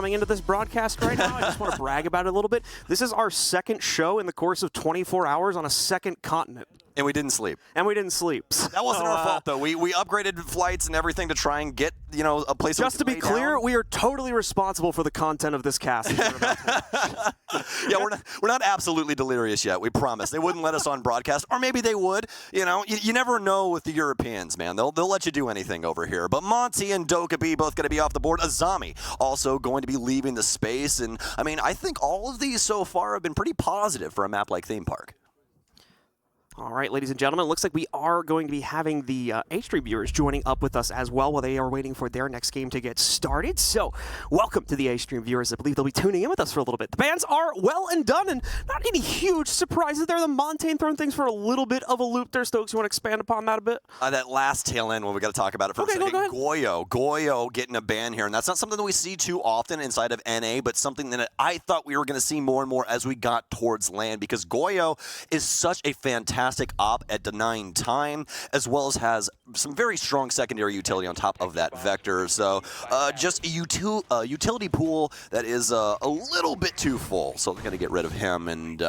coming into this broadcast right now. I just want to brag about it a little bit. This is our second show in the course of 24 hours on a second continent. And we didn't sleep. And we didn't sleep. That wasn't our fault, though. We upgraded flights and everything to try and get, a place. Just to be clear, we are totally responsible for the content of this cast. Yeah, we're not absolutely delirious yet. We promise. They wouldn't let us on broadcast, or maybe they would. You never know with the Europeans, man. They'll let you do anything over here. But Monty and Dokkaebi both going to be off the board. Azami also going to be leaving the space. And I think all of these so far have been pretty positive for a map like Theme Park. All right, ladies and gentlemen, it looks like we are going to be having the H3 viewers joining up with us as well while they are waiting for their next game to get started. So, welcome to the H3 viewers. I believe they'll be tuning in with us for a little bit. The bands are well and done, and not any huge surprises there. The Montaigne throwing things for a little bit of a loop there. Stokes, you want to expand upon that a bit? That last tail end, when we got to talk about it for a second. Goyo getting a ban here, and that's not something that we see too often inside of NA, but something that I thought we were going to see more and more as we got towards land, because Goyo is such a fantastic op at denying time, as well as has some very strong secondary utility on top of that vector. So just a utility pool that is a little bit too full. So they're going to get rid of him. And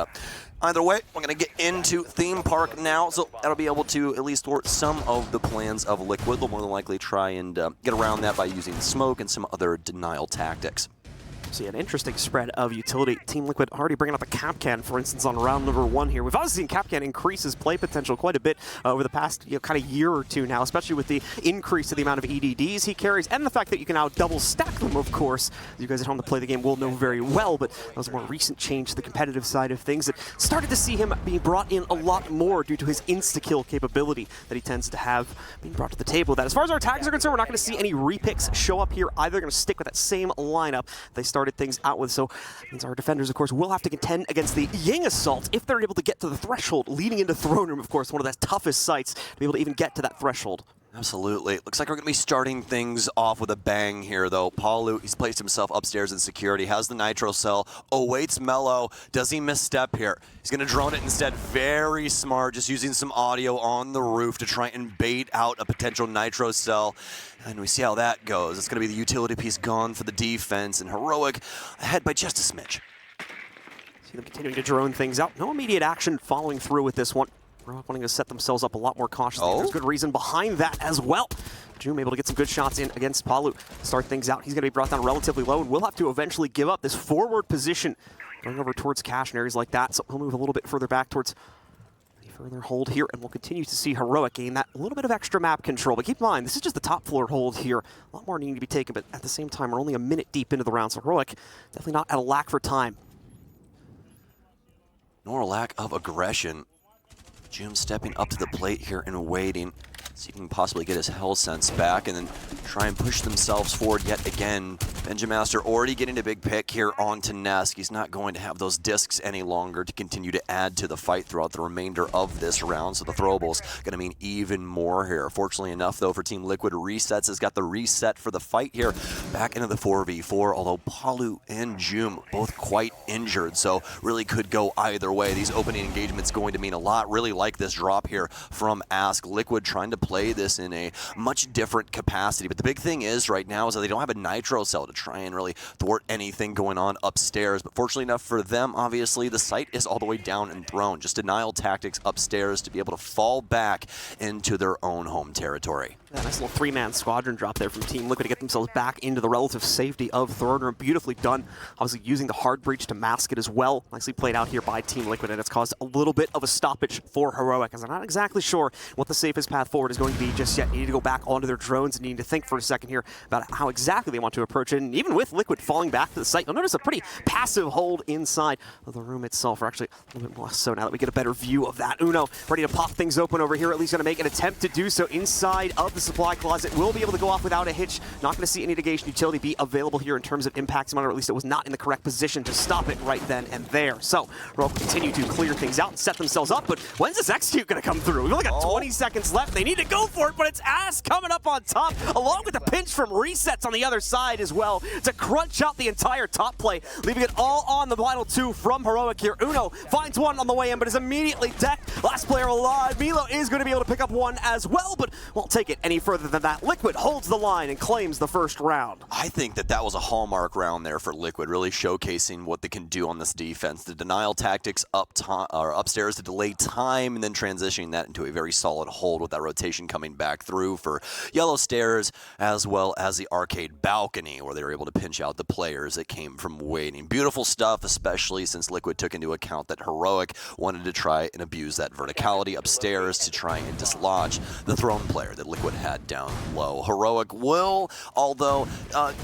either way, we're going to get into Theme Park now. So that'll be able to at least thwart some of the plans of Liquid. They'll more than likely try and get around that by using smoke and some other denial tactics. See an interesting spread of utility. Team Liquid already bringing up a Capcan, for instance, on round number 1 here. We've obviously seen Capcan increase his play potential quite a bit over the past kind of year or two now, especially with the increase to the amount of EDDs he carries and the fact that you can now double stack them, of course. You guys at home to play the game will know very well, but that was a more recent change to the competitive side of things that started to see him being brought in a lot more due to his insta-kill capability that he tends to have being brought to the table. That as far as our tags are concerned, we're not going to see any repicks show up here either. They're going to stick with that same lineup they started things out with, so it means our defenders, of course, will have to contend against the Ying Assault if they're able to get to the threshold, leading into Throne Room, of course, one of the toughest sites to be able to even get to that threshold. Absolutely. Looks like we're going to be starting things off with a bang here, though. Palu, he's placed himself upstairs in security, has the Nitro Cell, awaits Mellow. Does he misstep here? He's going to drone it instead. Very smart, just using some audio on the roof to try and bait out a potential Nitro Cell. And we see how that goes. It's going to be the utility piece gone for the defense, and Heroic ahead by just a smidge. See them continuing to drone things out. No immediate action following through with this one. Heroic wanting to set themselves up a lot more cautiously. There's good reason behind that as well. Joom able to get some good shots in against Palu. Start things out. He's going to be brought down relatively low, and we'll have to eventually give up this forward position going over towards Cash and areas like that. So he'll move a little bit further back towards a further hold here, and we'll continue to see Heroic gain that little bit of extra map control. But keep in mind, this is just the top floor hold here. A lot more needing to be taken, but at the same time, we're only a minute deep into the round, so Heroic definitely not at a lack for time. Nor a lack of aggression. Joom stepping up to the plate here and waiting. See if he can possibly get his Hell Sense back and then try and push themselves forward yet again. Benjamaster already getting a big pick here onto Nesk. He's not going to have those discs any longer to continue to add to the fight throughout the remainder of this round, so the throwables going to mean even more here. Fortunately enough, though, for Team Liquid, Resets has got the reset for the fight here back into the 4v4, although Palu and Joom both quite injured, so really could go either way. These opening engagements going to mean a lot. Really like this drop here from Ask. Liquid trying to play this in a much different capacity, but the big thing is right now is that they don't have a Nitro Cell to try and really thwart anything going on upstairs. But fortunately enough for them, obviously, the site is all the way down and thrown. Just denial tactics upstairs to be able to fall back into their own home territory. Yeah, nice little 3-man squadron drop there from Team Liquid to get themselves back into the relative safety of Throne Room. Beautifully done. Obviously using the hard breach to mask it as well. Nicely played out here by Team Liquid, and it's caused a little bit of a stoppage for Heroic, as I'm not exactly sure what the safest path forward is going to be just yet. They need to go back onto their drones and need to think for a second here about how exactly they want to approach it. And even with Liquid falling back to the site, you'll notice a pretty passive hold inside of the room itself, or actually a little bit more so now that we get a better view of that. Uno ready to pop things open over here, at least going to make an attempt to do so inside of the supply closet. Will be able to go off without a hitch. Not going to see any negation utility be available here in terms of impact, or at least it was not in the correct position to stop it right then and there. So we'll continue to clear things out and set themselves up, but when's this execute going to come through? We've only got 20 seconds left. They need to go for it, but it's Ass coming up on top, along with the pinch from Resets on the other side as well, to crunch out the entire top play, leaving it all on the final two from Heroic here. Uno finds one on the way in, but is immediately decked. Last player alive. Milo is going to be able to pick up one as well, but won't take it anyway. any further than that. Liquid holds the line and claims the first round. I think that was a hallmark round there for Liquid, really showcasing what they can do on this defense. The denial tactics upstairs to delay time, and then transitioning that into a very solid hold with that rotation coming back through for yellow stairs, as well as the arcade balcony, where they were able to pinch out the players that came from waiting. Beautiful stuff, especially since Liquid took into account that Heroic wanted to try and abuse that verticality upstairs to try and dislodge the Throne player that Liquid had down low. Heroic will, although,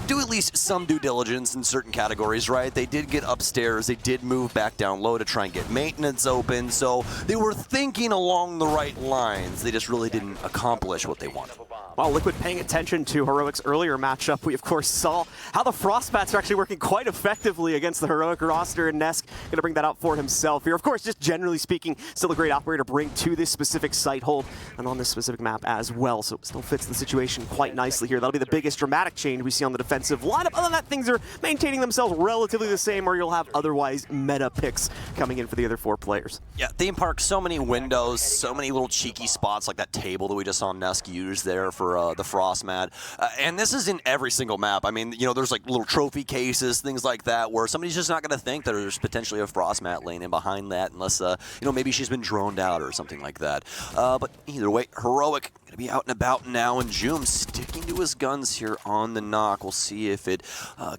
do at least some due diligence in certain categories, right? They did get upstairs, they did move back down low to try and get maintenance open, so they were thinking along the right lines. They just really didn't accomplish what they wanted. While Liquid paying attention to Heroic's earlier matchup, we of course saw how the Frostbats are actually working quite effectively against the Heroic roster, and Nesk going to bring that out for himself here. Of course, just generally speaking, still a great operator to bring to this specific site hold and on this specific map as well, so it still fits the situation quite nicely here. That'll be the biggest dramatic change we see on the defensive lineup. Other than that, things are maintaining themselves relatively the same, or you'll have otherwise meta picks coming in for the other four players. Yeah, theme park, so many windows, so many little cheeky spots like that table that we just saw Nesk use there for the Frost mat. And this is in every single map. I mean, you know, there's like little trophy cases, things like that, where somebody's just not going to think that there's potentially a Frost mat laying in behind that unless, you know, maybe she's been droned out or something like that. But either way, Heroic going to be out and about now, and Joom sticking to his guns here on the knock. We'll see if it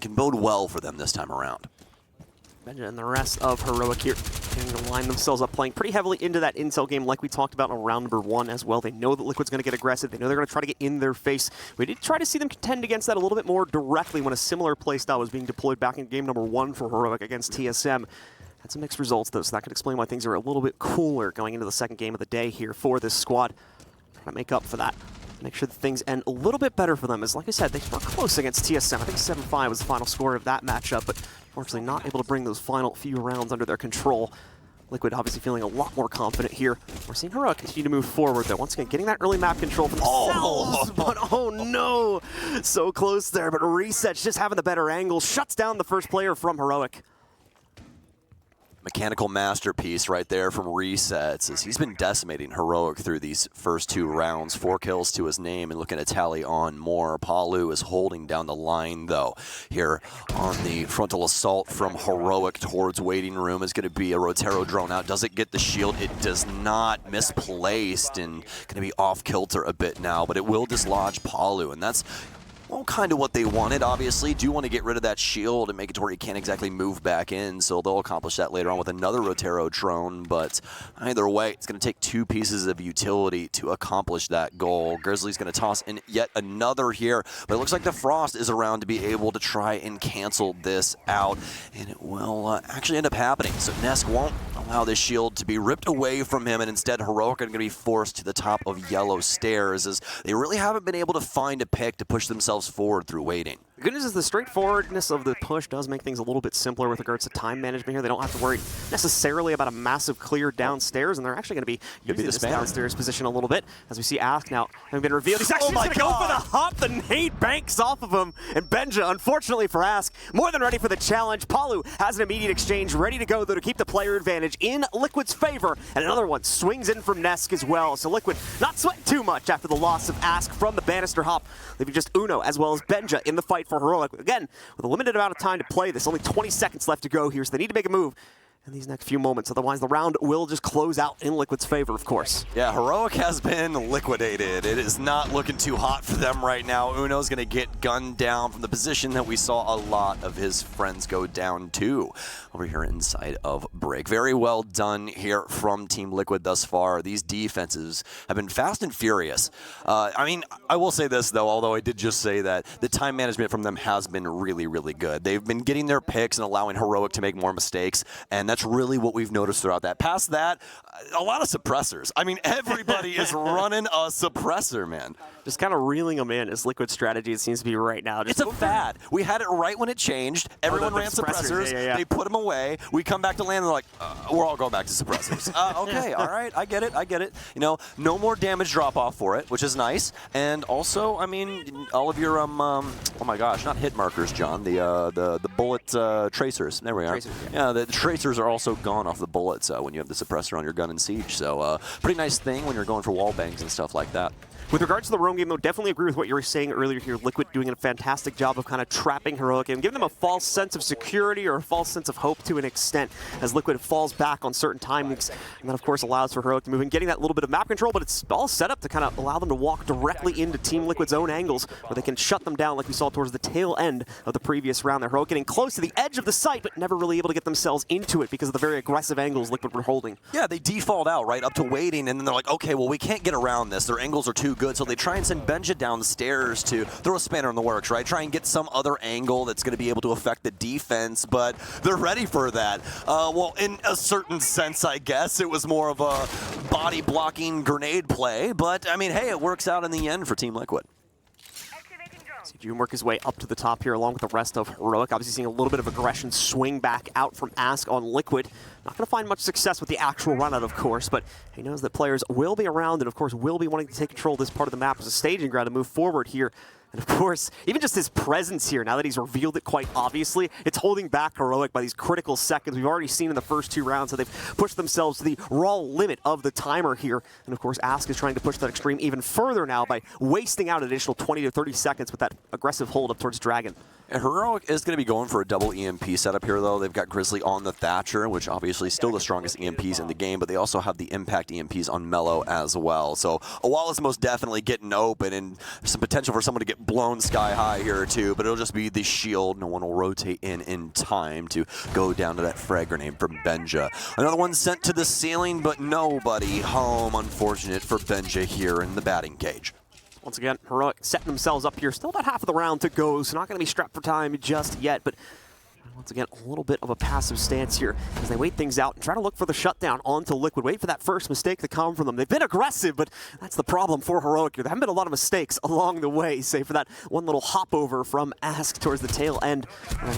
can bode well for them this time around. Benja and the rest of Heroic here getting to line themselves up, playing pretty heavily into that intel game like we talked about in round number 1 as well. They know that Liquid's going to get aggressive. They know they're going to try to get in their face. We did try to see them contend against that a little bit more directly when a similar playstyle was being deployed back in game number 1 for Heroic against TSM. Had some mixed results though, so that could explain why things are a little bit cooler going into the second game of the day here for this squad. Trying to make up for that. Make sure that things end a little bit better for them, as like I said, they were close against TSM. I think 7-5 was the final score of that matchup, but unfortunately not able to bring those final few rounds under their control. Liquid obviously feeling a lot more confident here. We're seeing Heroic continue to move forward though. Once again, getting that early map control for themselves, but oh no! So close there, but Reset's just having the better angle, shuts down the first player from Heroic. Mechanical masterpiece right there from Resets, as he's been decimating Heroic through these first 2 rounds. 4 kills to his name and looking to tally on more. Palu is holding down the line though. Here on the frontal assault from Heroic towards waiting room is going to be a Rotero drone out. Does it get the shield? It does not. Misplaced and going to be off kilter a bit now, but it will dislodge Palu, and that's well, kind of what they wanted, obviously. Do want to get rid of that shield and make it to where he can't exactly move back in, so they'll accomplish that later on with another Rotero drone, but either way, it's going to take 2 pieces of utility to accomplish that goal. Grizzly's going to toss in yet another here, but it looks like the Frost is around to be able to try and cancel this out, and it will actually end up happening. So Nesk won't allow this shield to be ripped away from him, and instead Heroic are going to be forced to the top of yellow stairs, as they really haven't been able to find a pick to push themselves forward through waiting. The good news is the straightforwardness of the push does make things a little bit simpler with regards to time management here. They don't have to worry necessarily about a massive clear downstairs, and they're actually going to be using this downstairs position a little bit. As we see Ask now having been revealed, he's actually going to go for the hop. The nade banks off of him, and Benja, unfortunately for Ask, more than ready for the challenge. Palu has an immediate exchange ready to go, though, to keep the player advantage in Liquid's favor, and another one swings in from Nesk as well. So Liquid not sweating too much after the loss of Ask from the banister hop, leaving just Uno as well as Benja in the fight for Heroic. Again, with a limited amount of time to play this, only 20 seconds left to go here, so they need to make a move in these next few moments. Otherwise, the round will just close out in Liquid's favor, of course. Yeah, Heroic has been liquidated. It is not looking too hot for them right now. Uno's going to get gunned down from the position that we saw a lot of his friends go down to over here inside of Break. Very well done here from Team Liquid thus far. These defenses have been fast and furious. I mean, I will say this, though, although I did just say that the time management from them has been really, really good. They've been getting their picks and allowing Heroic to make more mistakes, and that's really what we've noticed throughout that. Past that, a lot of suppressors. I mean, everybody is running a suppressor, man. Just kind of reeling them in is Liquid's strategy, it seems to be right now. It's a fad. We had it right when it changed. Everyone ran suppressors. Yeah. They put them away. We come back to land and they're like, we're all going back to suppressors. Okay, all right, I get it. You know, no more damage drop-off for it, which is nice. And also, I mean, all of your, oh my gosh, not hit markers, John, the bullet tracers. There we are. Tracers, yeah, the tracers are also gone off the bullets when you have the suppressor on your gun in Siege. So pretty nice thing when you're going for wall bangs and stuff like that. With regards to the roam game, though, definitely agree with what you were saying earlier here. Liquid doing a fantastic job of kind of trapping Heroic and giving them a false sense of security or a false sense of hope to an extent as Liquid falls back on certain timings. And that, of course, allows for Heroic to move and getting that little bit of map control, but it's all set up to kind of allow them to walk directly into Team Liquid's own angles where they can shut them down like we saw towards the tail end of the previous round. They're Heroic getting close to the edge of the site, but never really able to get themselves into it because of the very aggressive angles Liquid were holding. Yeah, they default out right up to waiting, and then they're like, okay, well, we can't get around this. Their angles are too good, so they try and send Benja downstairs to throw a spanner in the works, right? Try and get some other angle that's going to be able to affect the defense, but they're ready for that. Well, in a certain sense, I guess, it was more of a body-blocking grenade play, but, I mean, hey, it works out in the end for Team Liquid. See June work his way up to the top here along with the rest of Heroic. Obviously seeing a little bit of aggression swing back out from Ask on Liquid. Not going to find much success with the actual run out, of course, but he knows that players will be around and, of course, will be wanting to take control of this part of the map as a staging ground to move forward here. And, of course, even just his presence here, now that he's revealed it quite obviously, it's holding back Heroic by these critical seconds. We've already seen in the first two rounds that they've pushed themselves to the raw limit of the timer here. And, of course, Ask is trying to push that extreme even further now by wasting out an additional 20 to 30 seconds with that aggressive hold up towards Dragon. And Heroic is going to be going for a double EMP setup here, though. They've got Grizzly on the Thatcher, which obviously is still the strongest EMPs in the game, but they also have the Impact EMPs on Mellow as well. So a wall is most definitely getting open, and there's some potential for someone to get blown sky high here, too, but it'll just be the shield. No one will rotate in time to go down to that frag grenade from Benja. Another one sent to the ceiling, but nobody home. Unfortunate for Benja here in the batting cage. Once again, Heroic setting themselves up here. Still about half of the round to go, so not going to be strapped for time just yet, but once again, a little bit of a passive stance here as they wait things out and try to look for the shutdown onto Liquid. Wait for that first mistake to come from them. They've been aggressive, but that's the problem for Heroic here. There haven't been a lot of mistakes along the way, save for that one little hop over from Ask towards the tail end.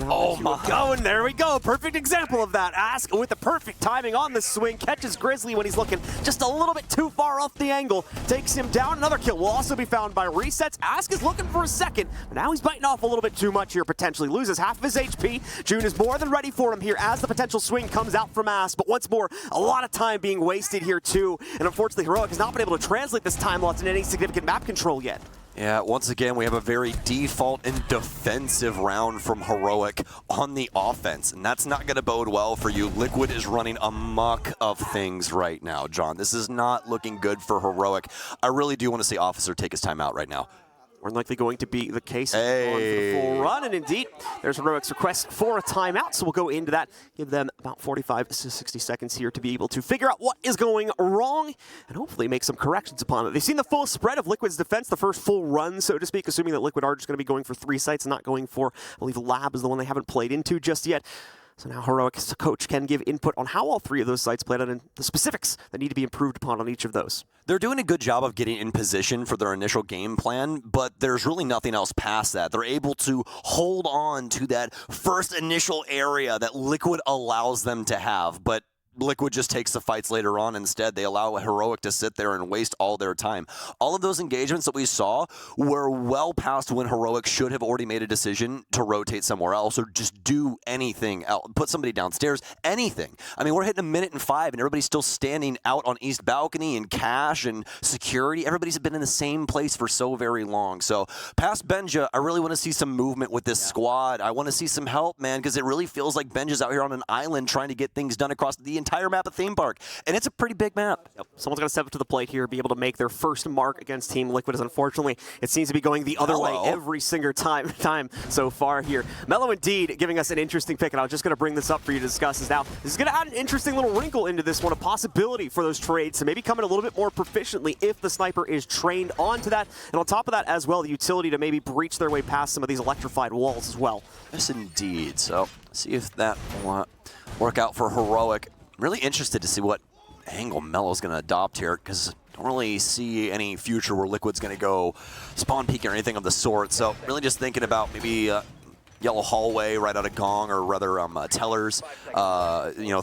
Oh my God, and there we go. Perfect example of that. Ask with the perfect timing on the swing, catches Grizzly when he's looking just a little bit too far off the angle, takes him down. Another kill will also be found by Resets. Ask is looking for a second, but now he's biting off a little bit too much here, potentially. Loses half of his HP. June is more than ready for him here as the potential swing comes out from Ask, but once more, a lot of time being wasted here too, and unfortunately Heroic has not been able to translate this time loss into any significant map control yet. Yeah, once again, we have a very default and defensive round from Heroic on the offense, and that's not going to bode well for you. Liquid is running amok of things right now, John. This is not looking good for Heroic. I really do want to see Officer take his time out right now. More than likely going to be the case on for the full run, and indeed, there's Heroic's request for a timeout, so we'll go into that, give them about 45 to 60 seconds here to be able to figure out what is going wrong, and hopefully make some corrections upon it. They've seen the full spread of Liquid's defense, the first full run, so to speak, assuming that Liquid are just going to be going for 3 sites and not going for, I believe, Lab is the one they haven't played into just yet. So now Heroic's coach can give input on how all 3 of those sites played out and the specifics that need to be improved upon on each of those. They're doing a good job of getting in position for their initial game plan, but there's really nothing else past that. They're able to hold on to that first initial area that Liquid allows them to have, but Liquid just takes the fights later on. Instead, they allow Heroic to sit there and waste all their time. All of those engagements that we saw were well past when Heroic should have already made a decision to rotate somewhere else or just do anything else, put somebody downstairs, anything. I mean, we're hitting 1 minute and 5, and everybody's still standing out on East Balcony and cash and security. Everybody's been in the same place for so very long. So past Benja, I really want to see some movement with this squad. I want to see some help, man, because it really feels like Benja's out here on an island trying to get things done across the entire map of Theme Park, and it's a pretty big map. Yep. Someone's going to step up to the plate here, be able to make their first mark against Team Liquid, as unfortunately it seems to be going the other way every single time so far here. Mellow indeed giving us an interesting pick, and I was just going to bring this up for you to discuss. Is now this is going to add an interesting little wrinkle into this one, a possibility for those trades to maybe come in a little bit more proficiently if the sniper is trained onto that, and on top of that as well, the utility to maybe breach their way past some of these electrified walls as well. Yes, indeed. So see if that will work out for Heroic. Really interested to see what angle Mellow's going to adopt here, because I don't really see any future where Liquid's going to go spawn peek or anything of the sort. So really just thinking about maybe yellow hallway right out of Gong, or rather Tellers,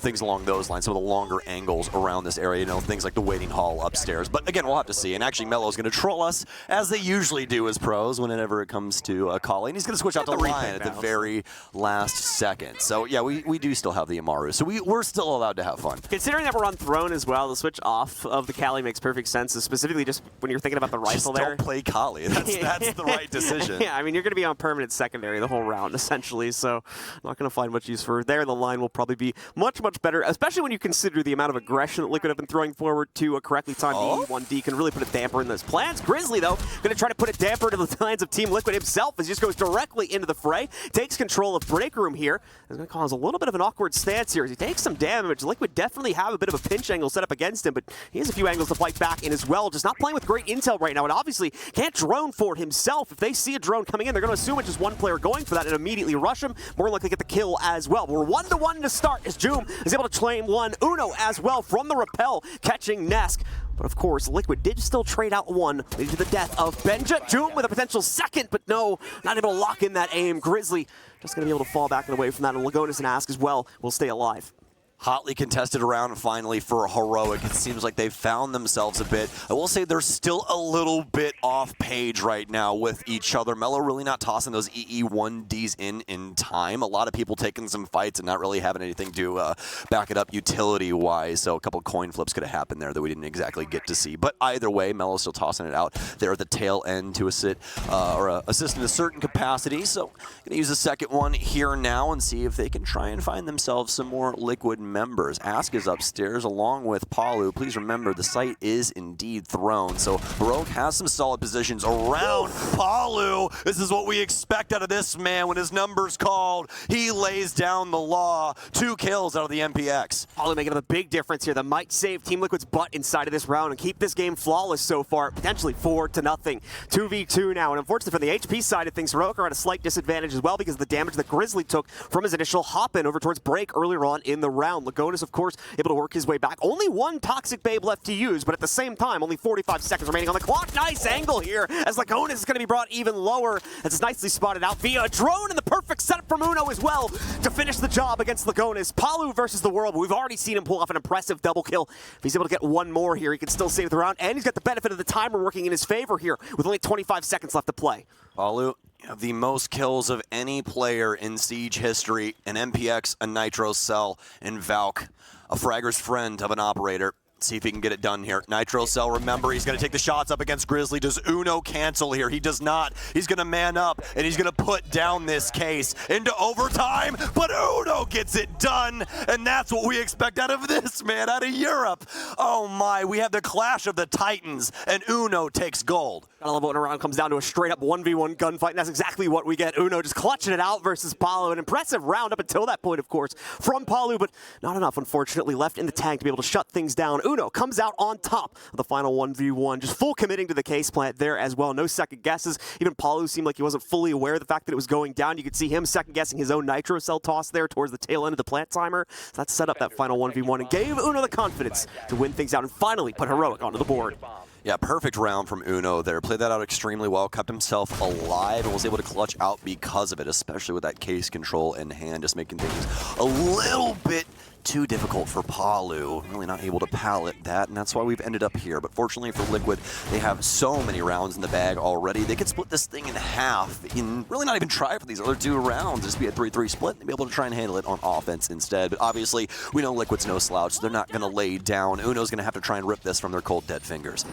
things along those lines, some of the longer angles around this area, things like the waiting hall upstairs. But again, we'll have to see. And actually, Melo's going to troll us, as they usually do as pros whenever it comes to calling. He's going to switch out to Lion at the very last second. So yeah, we do still have the Amaru, so we're still allowed to have fun. Considering that we're on Throne as well, the switch off of the Kali makes perfect sense, specifically just when you're thinking about the rifle there. Just don't play Kali. That's the right decision. Yeah, I mean, you're going to be on permanent secondary the whole round, essentially, so not going to find much use for there. The line will probably be much, much better, especially when you consider the amount of aggression that Liquid have been throwing forward to a correctly timed E1D can really put a damper in those plans. Grizzly, though, going to try to put a damper to the plans of Team Liquid himself as he just goes directly into the fray, takes control of break room here. It's going to cause a little bit of an awkward stance here as he takes some damage. Liquid definitely have a bit of a pinch angle set up against him, but he has a few angles to fight back in as well. Just not playing with great intel right now, and obviously can't drone for it himself. If they see a drone coming in, they're going to assume it's just one player going for that and immediately rush him. More likely get the kill as well. We're 1-1 to start as Joom is able to claim one. Uno as well from the rappel, catching Nesk. But of course, Liquid did still trade out one, leading to the death of Benja. Joom with a potential second, but no, not able to lock in that aim. Grizzly just going to be able to fall back and away from that, and Lagonis and Ask as well will stay alive. Hotly contested round finally for Heroic. It seems like they've found themselves a bit. I will say they're still a little bit off page right now with each other. Melo really not tossing those EE1Ds in time. A lot of people taking some fights and not really having anything to back it up utility-wise. So a couple coin flips could have happened there that we didn't exactly get to see. But either way, Melo's still tossing it out there at the tail end to assist in a certain capacity. So going to use the second one here now and see if they can try and find themselves some more Liquid members. Ask is upstairs along with Palu. Please remember the site is indeed Throne, so Heroic has some solid positions around Palu. This is what we expect out of this man when his number's called. He lays down the law. 2 kills out of the MPX. Palu making a big difference here that might save Team Liquid's butt inside of this round and keep this game flawless so far, potentially 4-0. 2v2 now, and unfortunately from the HP side of things, Heroic are at a slight disadvantage as well because of the damage that Grizzly took from his initial hop-in over towards break earlier on in the round. Lagonis, of course, able to work his way back. Only one Toxic Babe left to use, but at the same time, only 45 seconds remaining on the clock. Nice angle here as Lagonis is going to be brought even lower. That's nicely spotted out via a drone, and the perfect setup from Uno as well to finish the job against Lagonis. Palu versus the world. We've already seen him pull off an impressive double kill. If he's able to get one more here, he can still save the round, and he's got the benefit of the timer working in his favor here with only 25 seconds left to play. Palu, you have the most kills of any player in Siege history. An MPX, a Nitro Cell, and Valk, a fragger's friend of an operator. See if he can get it done here. Nitro Cell, remember, he's going to take the shots up against Grizzly. Does Uno cancel here? He does not. He's going to man up, and he's going to put down this case into overtime, but Uno gets it done, and that's what we expect out of this man, out of Europe. Oh my, we have the clash of the Titans, and Uno takes gold. I love when a round comes down to a straight-up 1v1 gunfight, and that's exactly what we get. Uno just clutching it out versus Palu. An impressive round up until that point, of course, from Palu, but not enough, unfortunately, left in the tank to be able to shut things down. Uno comes out on top of the final 1v1, just full committing to the case plant there as well. No second guesses. Even Palu seemed like he wasn't fully aware of the fact that it was going down. You could see him second guessing his own Nitro Cell toss there towards the tail end of the plant timer. So that set up that final 1v1 and gave Uno the confidence to win things out and finally put Heroic onto the board. Yeah, perfect round from Uno there. Played that out extremely well, kept himself alive, and was able to clutch out because of it, especially with that case control in hand, just making things a little bit too difficult for Palu. Really not able to pallet that, and that's why we've ended up here. But fortunately for Liquid, they have so many rounds in the bag already. They could split this thing in half and really not even try for these other 2 rounds. Just be a 3-3 split and be able to try and handle it on offense instead. But obviously, we know Liquid's no slouch, so they're not going to lay down. Uno's going to have to try and rip this from their cold, dead fingers.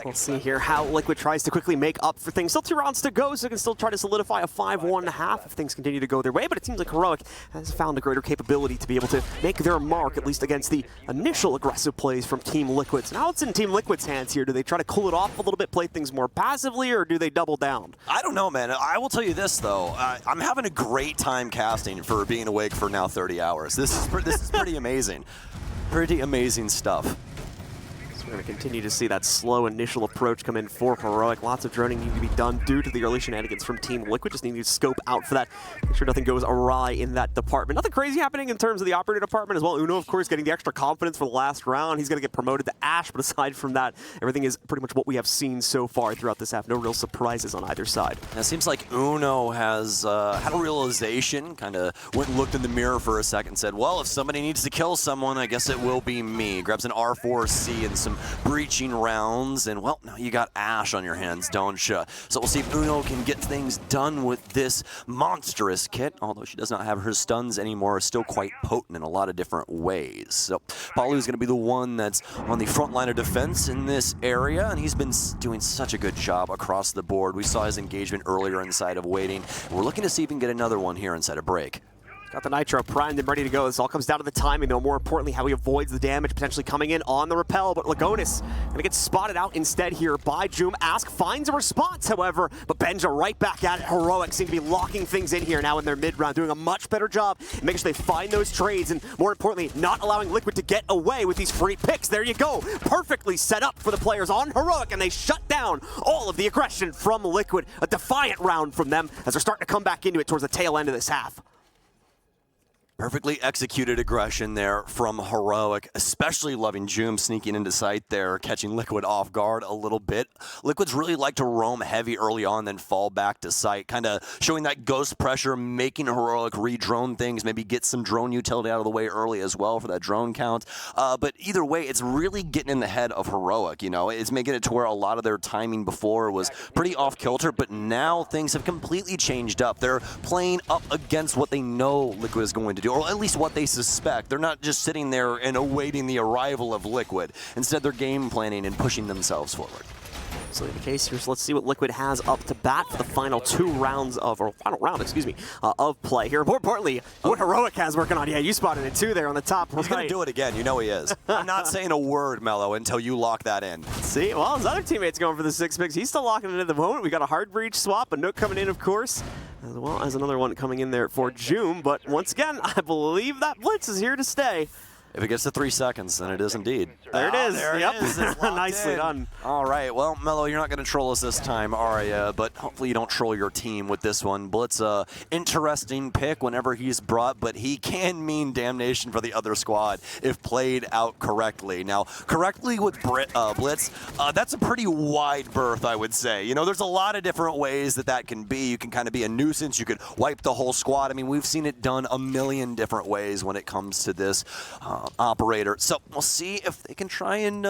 We'll see here how Liquid tries to quickly make up for things. Still 2 rounds to go, so they can still try to solidify a 5-1.5 if things continue to go their way. But it seems like Heroic has found a greater capability to be able to make their mark, at least against the initial aggressive plays from Team Liquid. So now it's in Team Liquid's hands here. Do they try to cool it off a little bit, play things more passively, or do they double down? I don't know, man. I will tell you this, though. I'm having a great time casting for being awake for now 30 hours. This is pretty amazing. Pretty amazing stuff. We're going to continue to see that slow initial approach come in for Heroic. Lots of droning need to be done due to the early shenanigans from Team Liquid. Just need to scope out for that. Make sure nothing goes awry in that department. Nothing crazy happening in terms of the operator department as well. Uno, of course, getting the extra confidence for the last round. He's going to get promoted to Ash, but aside from that, everything is pretty much what we have seen so far throughout this half. No real surprises on either side. And it seems like Uno has had a realization, kind of went and looked in the mirror for a second and said, well, if somebody needs to kill someone, I guess it will be me. Grabs an R4C and some breaching rounds, and well, now you got Ash on your hands, don't you? So we'll see if Uno can get things done with this monstrous kit, although she does not have her stuns anymore, still quite potent in a lot of different ways. So Palu's going to be the one that's on the front line of defense in this area, and he's been doing such a good job across the board. We saw his engagement earlier inside of waiting. We're looking to see if we can get another one here inside of break. Got the Nitro primed and ready to go. This all comes down to the timing, though. More importantly, how he avoids the damage potentially coming in on the rappel. But Lagonis going to get spotted out instead here by Joom. Ask finds a response, however, but Benja right back at it. Heroic seem to be locking things in here now in their mid-round, doing a much better job making sure they find those trades and, more importantly, not allowing Liquid to get away with these free picks. There you go. Perfectly set up for the players on Heroic, and they shut down all of the aggression from Liquid. A defiant round from them as they're starting to come back into it towards the tail end of this half. Perfectly executed aggression there from Heroic, especially loving Joom sneaking into sight there, catching Liquid off guard a little bit. Liquid's really like to roam heavy early on, then fall back to sight, kind of showing that ghost pressure, making Heroic re-drone things, maybe get some drone utility out of the way early as well for that drone count. But either way, it's really getting in the head of Heroic, you know. It's making it to where a lot of their timing before was pretty off-kilter, but now things have completely changed up. They're playing up against what they know Liquid is going to do, or at least what they suspect. They're not just sitting there and awaiting the arrival of Liquid. Instead, they're game planning and pushing themselves forward. So in the case here, so let's see what Liquid has up to bat for the final final round, of play here. More importantly, what Heroic has working on. Yeah, you spotted it too there on the top right. He's going to do it again. You know he is. I'm not saying a word, Mello, until you lock that in. See, well, his other teammate's going for the 6 picks. He's still locking it at the moment. We got a hard breach swap, a Nook coming in, of course, as well as another one coming in there for Joom. But once again, I believe that blitz is here to stay. If it gets to 3 seconds, then it is indeed. There it is. There it is. Nicely done. All right. Well, Mello, you're not going to troll us this time, are you? But hopefully you don't troll your team with this one. Blitz, interesting pick whenever he's brought, but he can mean damnation for the other squad if played out correctly. Now, correctly with Blitz, that's a pretty wide berth, I would say. You know, there's a lot of different ways that can be. You can kind of be a nuisance. You could wipe the whole squad. I mean, we've seen it done a million different ways when it comes to this operator. So we'll see if they can try and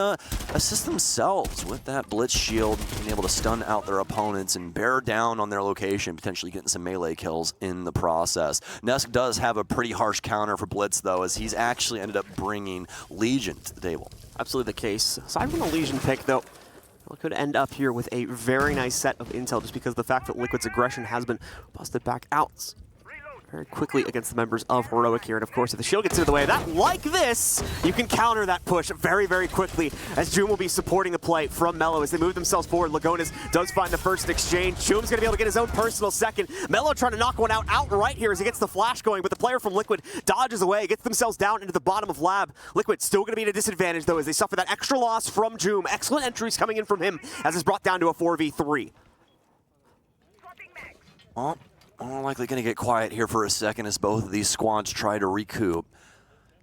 assist themselves with that Blitz shield, being able to stun out their opponents and bear down on their location, potentially getting some melee kills in the process. Nesk does have a pretty harsh counter for Blitz, though, as he's actually ended up bringing Legion to the table. Absolutely the case. Aside from the Legion pick, though, we could end up here with a very nice set of intel just because of the fact that Liquid's aggression has been busted back out very quickly against the members of Heroic here. And of course, if the shield gets in the way of that, like this, you can counter that push very, very quickly, as Joom will be supporting the play from Mello as they move themselves forward. Lagonis does find the first exchange. Joom's going to be able to get his own personal second. Mello trying to knock one out outright here as he gets the flash going, but the player from Liquid dodges away, gets themselves down into the bottom of Lab. Liquid still going to be at a disadvantage, though, as they suffer that extra loss from Joom. Excellent entries coming in from him as it's brought down to a 4v3. Well, more likely going to get quiet here for a second as both of these squads try to recoup.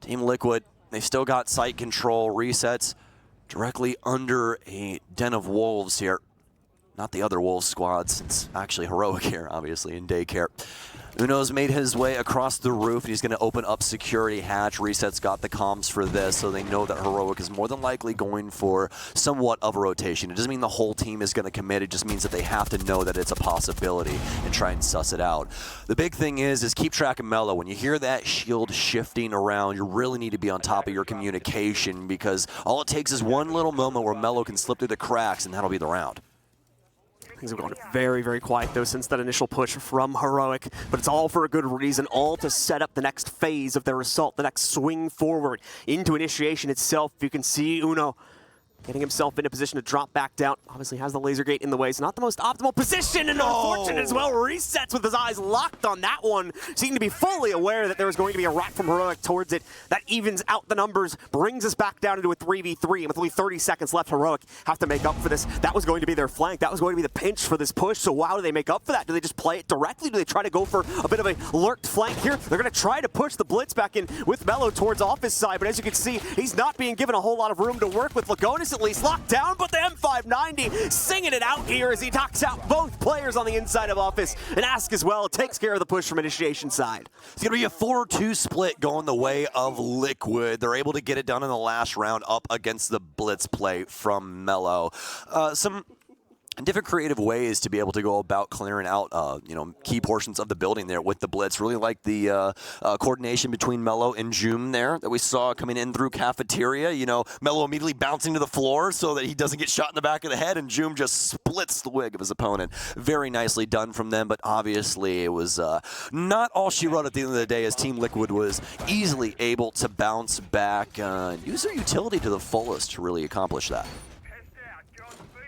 Team Liquid, they've still got site control, resets directly under a den of wolves here. Not the other wolves squads, it's actually Heroic here, obviously, in daycare. Uno's made his way across the roof. He's going to open up security hatch. Reset's got the comms for this, so they know that Heroic is more than likely going for somewhat of a rotation. It doesn't mean the whole team is going to commit. It just means that they have to know that it's a possibility and try and suss it out. The big thing is keep track of Mello. When you hear that shield shifting around, you really need to be on top of your communication, because all it takes is one little moment where Mello can slip through the cracks, and that'll be the round. Things have gone very, very quiet, though, since that initial push from Heroic, but it's all for a good reason, all to set up the next phase of their assault, the next swing forward into initiation itself. You can see Uno getting himself in a position to drop back down. Obviously has the laser gate in the way, so not the most optimal position, and unfortunate as well. Resets with his eyes locked on that one. Seemed to be fully aware that there was going to be a rock from Heroic towards it. That evens out the numbers, brings us back down into a 3v3, and with only 30 seconds left, Heroic have to make up for this. That was going to be their flank. That was going to be the pinch for this push, so how do they make up for that? Do they just play it directly? Do they try to go for a bit of a lurked flank here? They're going to try to push the blitz back in with Mello towards Office side, but as you can see, he's not being given a whole lot of room to work with. Lagonis at least locked down, but the M590 singing it out here as he knocks out both players on the inside of Office, and Ask as well takes care of the push from initiation side. It's going to be a 4-2 split going the way of Liquid. They're able to get it done in the last round up against the blitz play from Mello. Some different creative ways to be able to go about clearing out, key portions of the building there with the blitz. Really like the coordination between Mello and Joom there that we saw coming in through cafeteria. Mello immediately bouncing to the floor so that he doesn't get shot in the back of the head, and Joom just splits the wig of his opponent. Very nicely done from them, but obviously it was not all she wrote at the end of the day, as Team Liquid was easily able to bounce back, use their utility to the fullest to really accomplish that.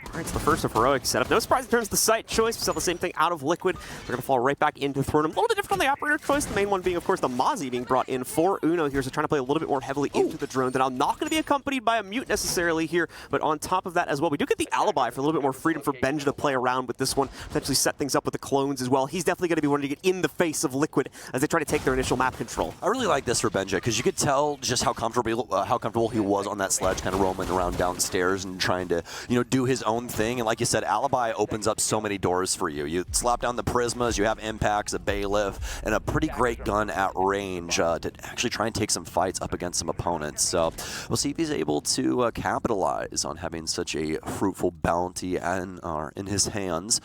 All right, it's the first of Heroic setup. No surprise in terms of the site choice. We saw the same thing out of Liquid. They're going to fall right back into Thronum. A little bit different on the operator choice. The main one being, of course, the Mozzie being brought in for Uno here. So trying to play a little bit more heavily into the drones. And I'm not going to be accompanied by a mute necessarily here. But on top of that as well, we do get the alibi for a little bit more freedom for Benja to play around with this one. Potentially set things up with the clones as well. He's definitely going to be wanting to get in the face of Liquid as they try to take their initial map control. I really like this for Benja because you could tell just how comfortable he was on that sledge, kind of roaming around downstairs and trying to, do his own thing. And like you said, Alibi opens up so many doors for you. You slap down the Prismas, you have Impacts, a Bailiff, and a pretty great gun at range to actually try and take some fights up against some opponents. So we'll see if he's able to capitalize on having such a fruitful bounty in his hands.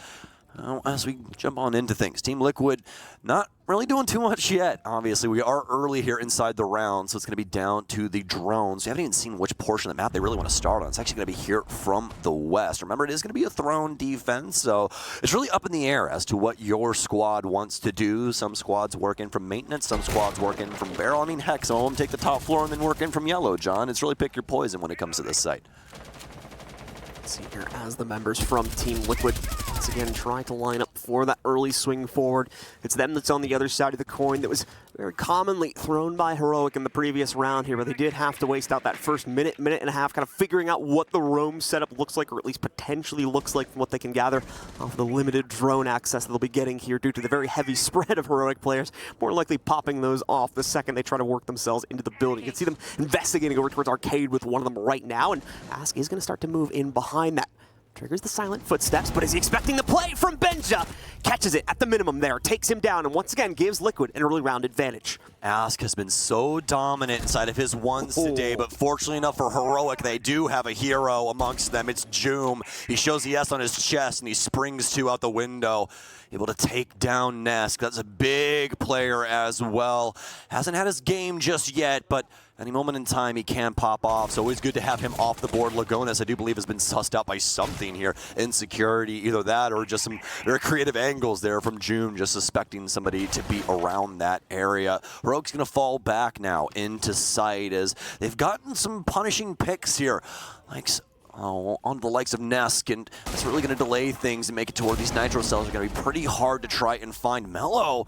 As we jump on into things, Team Liquid not really doing too much yet. Obviously, we are early here inside the round, so it's going to be down to the drones. We haven't even seen which portion of the map they really want to start on. It's actually going to be here from the west. Remember, it is going to be a throne defense, so it's really up in the air as to what your squad wants to do. Some squads working from maintenance, some squads working from barrel. I mean, heck, some of them take the top floor and then work in from yellow, John. It's really pick your poison when it comes to this site. See here as the members from Team Liquid once again try to line up for that early swing forward. It's them that's on the other side of the coin that was very commonly thrown by Heroic in the previous round here, but they did have to waste out that first minute and a half kind of figuring out what the roam setup looks like, or at least potentially looks like from what they can gather off the limited drone access that they'll be getting here due to the very heavy spread of Heroic players, more likely popping those off the second they try to work themselves into the building. You can see them investigating over towards Arcade with one of them right now, and Ask is going to start to move in behind that. Triggers the silent footsteps, but is he expecting the play from Benja? Catches it at the minimum there, takes him down, and once again gives Liquid an early round advantage. Ask has been so dominant inside of his ones today, but fortunately enough for Heroic, they do have a hero amongst them. It's Joom. He shows the S on his chest, and he springs two out the window. Able to take down Nesk. That's a big player as well. Hasn't had his game just yet, but any moment in time he can pop off. So always good to have him off the board. Lagonis, I do believe, has been sussed out by something here. Insecurity, either that or just some very creative angles there from Joom, just suspecting somebody to be around that area. Heroic's going to fall back now into sight as they've gotten some punishing picks here. On the likes of Nesk, and that's really going to delay things and make it to where these nitro cells are going to be pretty hard to try and find. Mello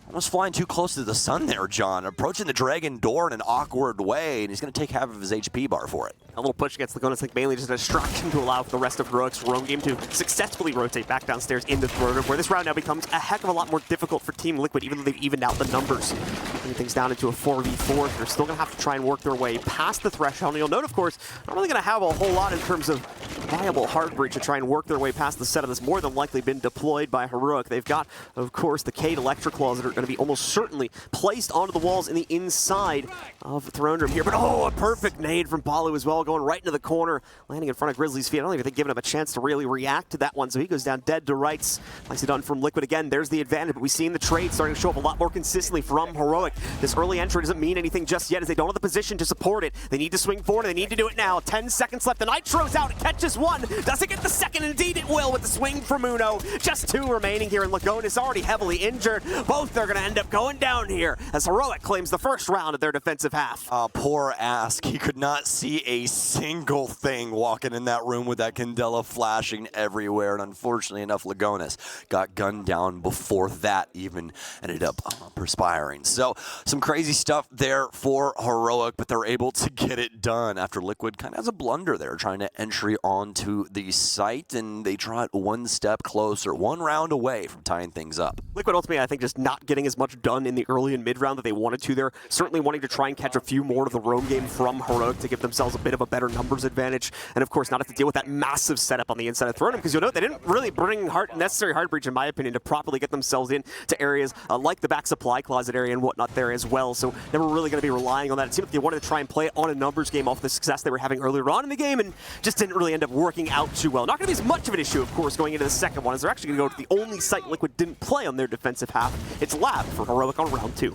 almost flying too close to the sun there, John. Approaching the Dragon Door in an awkward way, and he's going to take half of his HP bar for it. A little push against Lagonis, like mainly just a distraction to allow for the rest of Heroic's roam game to successfully rotate back downstairs into Throne Room, where this round now becomes a heck of a lot more difficult for Team Liquid, even though they've evened out the numbers. Bringing things down into a 4v4. They're still going to have to try and work their way past the threshold. And you'll note, of course, not really going to have a whole lot in terms of viable hard breach to try and work their way past the setup that's more than likely been deployed by Heroic. They've got, of course, the Cade Electric Claws that are going to be almost certainly placed onto the walls in the inside of the Throne Room here. But a perfect nade from Palu as well, going right into the corner, landing in front of Grizzly's feet. I don't even think giving him a chance to really react to that one, so he goes down dead to rights. Nicely done from Liquid again. There's the advantage, but we've seen the trade starting to show up a lot more consistently from Heroic. This early entry doesn't mean anything just yet, as they don't have the position to support it. They need to swing forward, and they need to do it now. 10 seconds left. The Nitro's out. It catches one. Doesn't get the second. Indeed, it will with the swing from Uno. Just two remaining here, and Lagonis already heavily injured. Both their are going to end up going down here as Heroic claims the first round of their defensive half. Poor Ask. He could not see a single thing walking in that room with that Candela flashing everywhere. And unfortunately enough, Lagonis got gunned down before that even ended up perspiring. So some crazy stuff there for Heroic, but they're able to get it done after Liquid kind of has a blunder there trying to entry onto the site, and they draw it one step closer, one round away from tying things up. Liquid ultimately, I think, just not getting as much done in the early and mid round that they wanted to there. Certainly wanting to try and catch a few more of the roam game from Heroic to give themselves a bit of a better numbers advantage, and of course not have to deal with that massive setup on the inside of Thronum, because you'll note they didn't really bring necessary hard breach, in my opinion, to properly get themselves into areas like the back supply closet area and whatnot there as well, so never really going to be relying on that. It seemed like they wanted to try and play it on a numbers game off the success they were having earlier on in the game, and just didn't really end up working out too well. Not going to be as much of an issue, of course, going into the second one, as they're actually going to go to the only site Liquid didn't play on their defensive half. It's Lab for Heroic on round 2.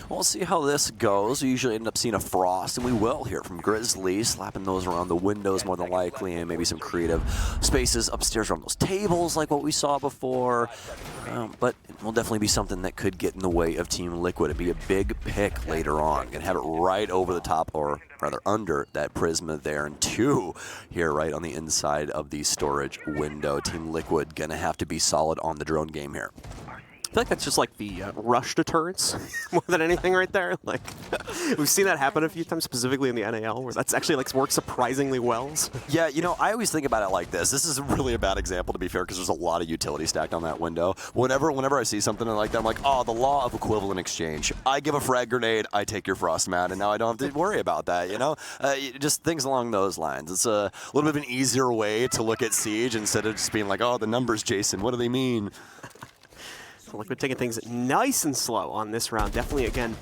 We'll see how this goes. We usually end up seeing a Frost, and we will here from Grizzly, slapping those around the windows more than likely, and maybe some creative spaces upstairs around those tables like what we saw before. But it will definitely be something that could get in the way of Team Liquid. It'd be a big pick later on. Gonna have it right over the top, or rather under that Prisma there, and 2 here right on the inside of the storage window. Team Liquid gonna have to be solid on the drone game here. I feel like that's just like the rush deterrence more than anything right there. Like, we've seen that happen a few times, specifically in the NAL, where that's actually like worked surprisingly well. Yeah, you know, I always think about it like this. This is really a bad example, to be fair, because there's a lot of utility stacked on that window. Whenever I see something like that, I'm like, oh, the law of equivalent exchange. I give a frag grenade, I take your frost mat, and now I don't have to worry about that, you know? Just things along those lines. It's a little bit of an easier way to look at Siege instead of just being like, oh, the numbers, Jason, what do they mean? Liquid taking things nice and slow on this round. Definitely, again,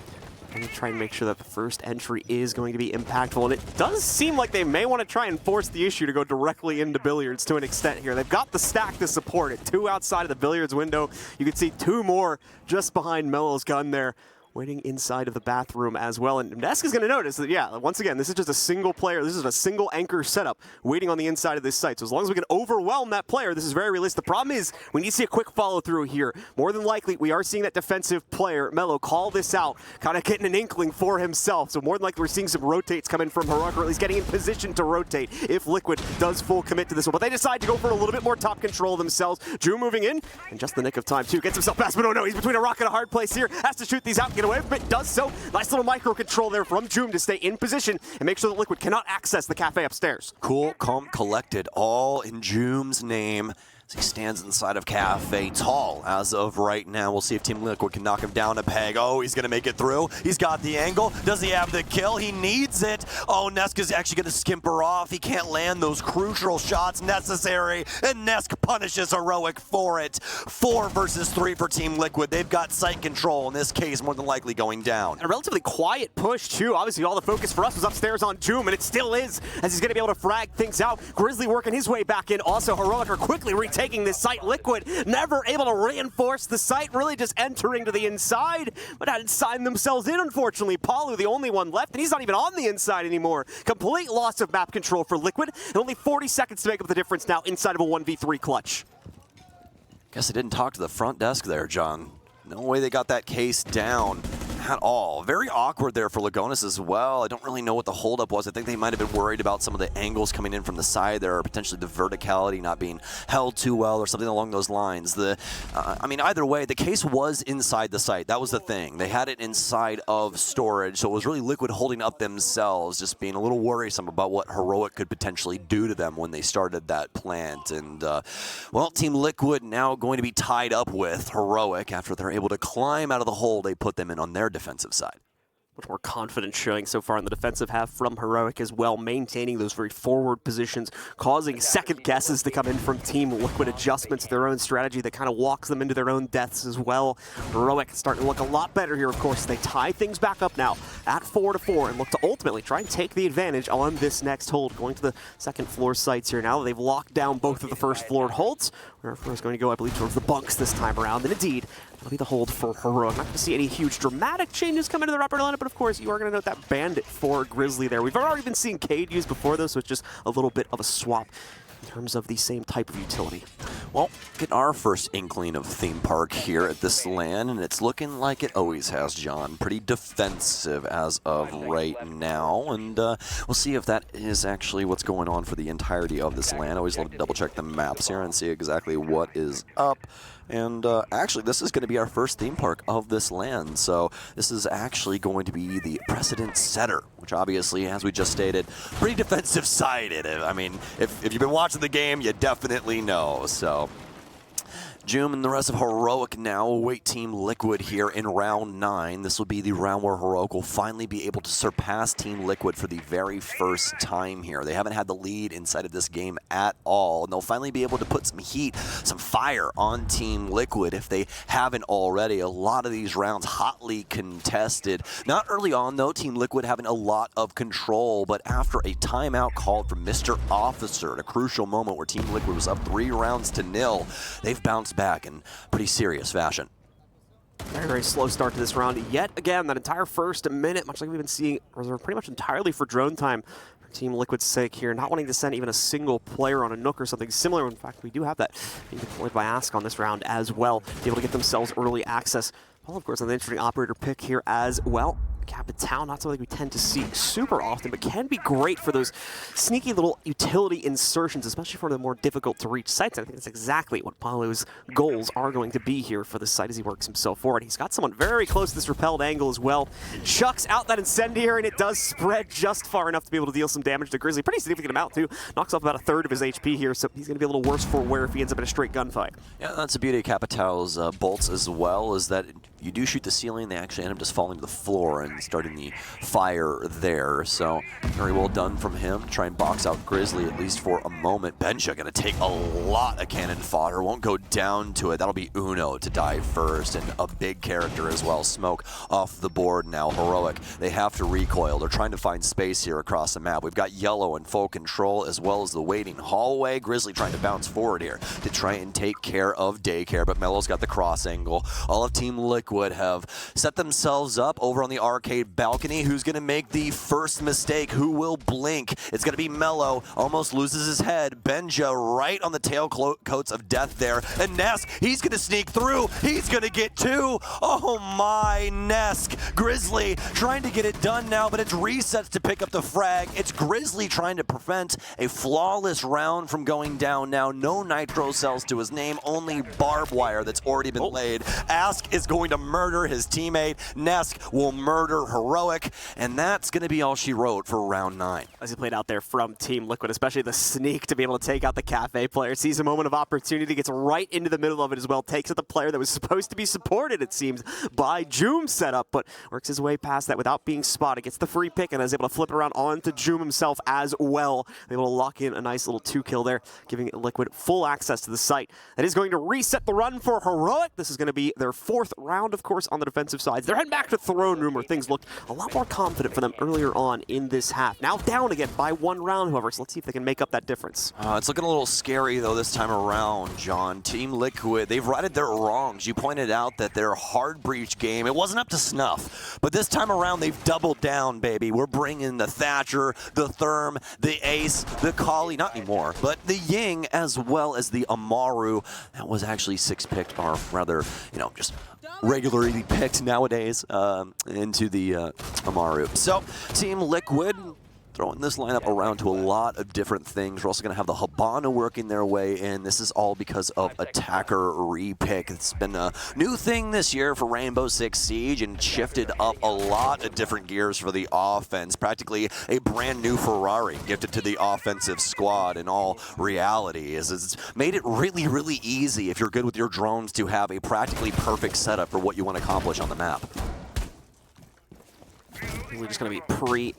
going to try and make sure that the first entry is going to be impactful. And it does seem like they may want to try and force the issue to go directly into Billiards to an extent here. They've got the stack to support it. 2 outside of the Billiards window. You can see 2 more just behind Mello's gun there, waiting inside of the bathroom as well. And Nesk is going to notice that, yeah, once again, this is just a single player. This is a single anchor setup waiting on the inside of this site. So as long as we can overwhelm that player, this is very realistic. The problem is we need to see a quick follow through here. More than likely, we are seeing that defensive player, Mello, call this out, kind of getting an inkling for himself. So more than likely, we're seeing some rotates come in from Heroic, or at least getting in position to rotate if Liquid does full commit to this one. But they decide to go for a little bit more top control themselves. Drew moving in just the nick of time, too. Gets himself past, but oh no, he's between a rock and a hard place here. Has to shoot these out and get away from it. Does so. Nice little micro control there from Joom to stay in position and make sure that Liquid cannot access the cafe upstairs. Cool, calm, collected, all in Joom's name. He stands inside of Cafe tall as of right now. We'll see if Team Liquid can knock him down a peg. Oh, he's going to make it through. He's got the angle. Does he have the kill? He needs it. Oh, Nesk is actually going to skimp her off. He can't land those crucial shots necessary, and Nesk punishes Heroic for it. 4 versus 3 for Team Liquid. They've got site control, in this case, more than likely going down. And a relatively quiet push, too. Obviously, all the focus for us was upstairs on Joom, and it still is, as he's going to be able to frag things out. Grizzly working his way back in. Also, Heroic are quickly retaking this site. Liquid never able to reinforce the site, really just entering to the inside, but hadn't signed themselves in, unfortunately. Palu, the only one left, and he's not even on the inside anymore. Complete loss of map control for Liquid, and only 40 seconds to make up the difference now inside of a 1v3 clutch. Guess I didn't talk to the front desk there, John. No way they got that case down at all. Very awkward there for Lagonis as well. I don't really know what the holdup was. I think they might have been worried about some of the angles coming in from the side there, or potentially the verticality not being held too well, or something along those lines. I mean, either way, the case was inside the site. That was the thing. They had it inside of storage, so it was really Liquid holding up themselves, just being a little worrisome about what Heroic could potentially do to them when they started that plant. And, well, Team Liquid now going to be tied up with Heroic after they're able to climb out of the hole they put them in on their defensive side. Much more confidence showing so far in the defensive half from Heroic as well, maintaining those very forward positions, causing second guesses to come in from Team Liquid, adjustments to their own strategy that kind of walks them into their own deaths as well. Heroic starting to look a lot better here, of course. They tie things back up now at 4-4 and look to ultimately try and take the advantage on this next hold, going to the second floor sites here now. They've locked down both of the first floor holds. We're first going to go, I believe, towards the bunks this time around, and indeed, that'll be the hold for Heroic. Not going to see any huge dramatic changes come into the upper lineup, but of course, you are going to note that Bandit for Grizzly there. We've already been seeing Cade used before, though, so it's just a little bit of a swap. in terms of the same type of utility. Well, get our first inkling of theme park here at this LAN, and it's looking like it always has, John. Pretty defensive as of right now, and we'll see if that is actually what's going on for the entirety of this LAN. I always love to double check the maps here and see exactly what is up. And actually, this is going to be our first theme park of this LAN, so this is actually going to be the precedent setter, which obviously, as we just stated, pretty defensive-sided. I mean, if you've been watching the game, you definitely know, so... Joom and the rest of Heroic now await Team Liquid here in round 9. This will be the round where Heroic will finally be able to surpass Team Liquid for the very first time here. They haven't had the lead inside of this game at all, and they'll finally be able to put some heat, some fire on Team Liquid if they haven't already. A lot of these rounds hotly contested. Not early on, though, Team Liquid having a lot of control, but after a timeout called from Mr. Officer at a crucial moment where Team Liquid was up 3-0, they've bounced back in pretty serious fashion. Very, very slow start to this round. Yet again, that entire first minute, much like we've been seeing, reserved pretty much entirely for drone time for Team Liquid's sake here. Not wanting to send even a single player on a Nook or something similar. In fact, we do have that being deployed by Ask on this round as well. Be able to get themselves early access. Well, of course, an interesting operator pick here as well. Capital, not something we tend to see super often, but can be great for those sneaky little utility insertions, especially for the more difficult to reach sites. I think that's exactly what Paulo's goals are going to be here for the site as he works himself forward. He's got someone very close to this repelled angle as well. Chucks out that incendiary, and it does spread just far enough to be able to deal some damage to Grizzly. Pretty significant amount, too. Knocks off about 1/3 of his HP here, so he's going to be a little worse for wear if he ends up in a straight gunfight. Yeah, that's the beauty of Capital's bolts as well, is that you do shoot the ceiling, they actually end up just falling to the floor and starting the fire there. So very well done from him. Try and box out Grizzly at least for a moment. Benja going to take a lot of cannon fodder. Won't go down to it. That'll be Uno to die first, and a big character as well. Smoke off the board now. Heroic, they have to recoil. They're trying to find space here across the map. We've got Yellow in full control as well as the waiting hallway. Grizzly trying to bounce forward here to try and take care of Daycare, but Mello's got the cross angle. All of Team Liquid have set themselves up over on the arcade balcony. Who's going to make the first mistake? Who will blink? It's going to be Mello. Almost loses his head. Benja right on the tailcoats of death there. And Nesk, he's going to sneak through. He's going to get 2. Oh my, Nesk. Grizzly trying to get it done now, but it's resets to pick up the frag. It's Grizzly trying to prevent a flawless round from going down now. No nitro cells to his name, only barbed wire that's already been laid. Ask is going to murder his teammate. Nesk will murder Heroic, and that's going to be all she wrote for round 9. As he played out there from Team Liquid, especially the sneak to be able to take out the Cafe player. Sees a moment of opportunity, gets right into the middle of it as well. Takes out the player that was supposed to be supported, it seems, by Joom's setup, but works his way past that without being spotted. Gets the free pick and is able to flip around onto Joom himself as well. Able to lock in a nice little 2-kill there, giving Liquid full access to the site. That is going to reset the run for Heroic. This is going to be their 4th round, of course, on the defensive sides. They're heading back to Throne Room where things looked a lot more confident for them earlier on in this half. Now down again by 1 round, however, so let's see if they can make up that difference. It's looking a little scary, though, this time around, John. Team Liquid, they've righted their wrongs. You pointed out that their hard breach game, it wasn't up to snuff. But this time around, they've doubled down, baby. We're bringing the Thatcher, the Therm, the Ace, the Kali, not anymore, but the Ying, as well as the Amaru. That was actually 6-picked, or rather, just regularly picked nowadays into the Amaru. So, Team Liquid throwing this lineup around to a lot of different things. We're also going to have the Habana working their way in. This is all because of attacker repick. It's been a new thing this year for Rainbow Six Siege and shifted up a lot of different gears for the offense. Practically a brand new Ferrari gifted to the offensive squad in all reality. It's made it really, really easy if you're good with your drones to have a practically perfect setup for what you want to accomplish on the map. We're just going to be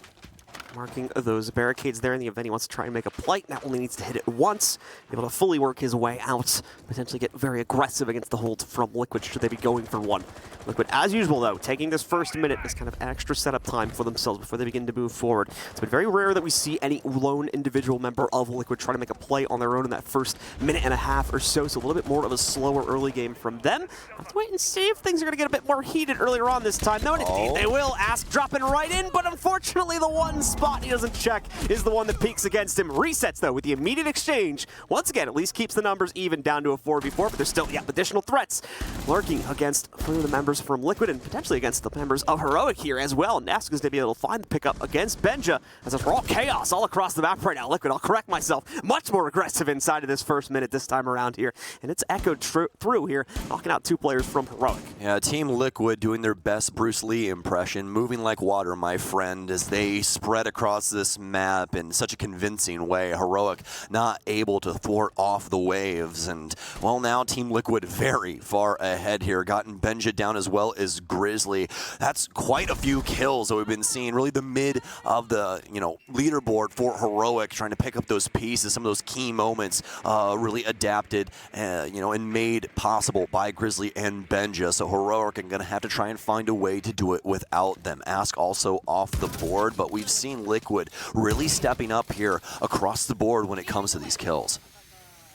marking those barricades there in the event he wants to try and make a play. Not only needs to hit it once, be able to fully work his way out, potentially get very aggressive against the hold from Liquid should they be going for one. Liquid, as usual though, taking this first minute as kind of extra setup time for themselves before they begin to move forward. It's been very rare that we see any lone individual member of Liquid try to make a play on their own in that first minute and a half or so, so a little bit more of a slower early game from them. Have to wait and see if things are going to get a bit more heated earlier on this time, though, and indeed they will. Ask dropping right in, but unfortunately the one spot spot he doesn't check is the one that peaks against him. Resets, though, with the immediate exchange. Once again, at least keeps the numbers even down to a 4v4, but there's still additional threats lurking against the members from Liquid and potentially against the members of Heroic here as well. Nesk is going to be able to find the pickup against Benja as it's raw chaos all across the map right now. Liquid, I'll correct myself, much more aggressive inside of this first minute this time around here, and it's echoed through here, knocking out 2 players from Heroic. Yeah, Team Liquid doing their best Bruce Lee impression, moving like water, my friend, as they spread across this map in such a convincing way. Heroic not able to thwart off the waves, and well, now Team Liquid very far ahead here, gotten Benja down as well as Grizzly. That's quite a few kills that we've been seeing, really the mid of the leaderboard for Heroic, trying to pick up those pieces, some of those key moments really adapted and made possible by Grizzly and Benja. So Heroic are going to have to try and find a way to do it without them. Ask also off the board, but we've seen Liquid really stepping up here across the board when it comes to these kills.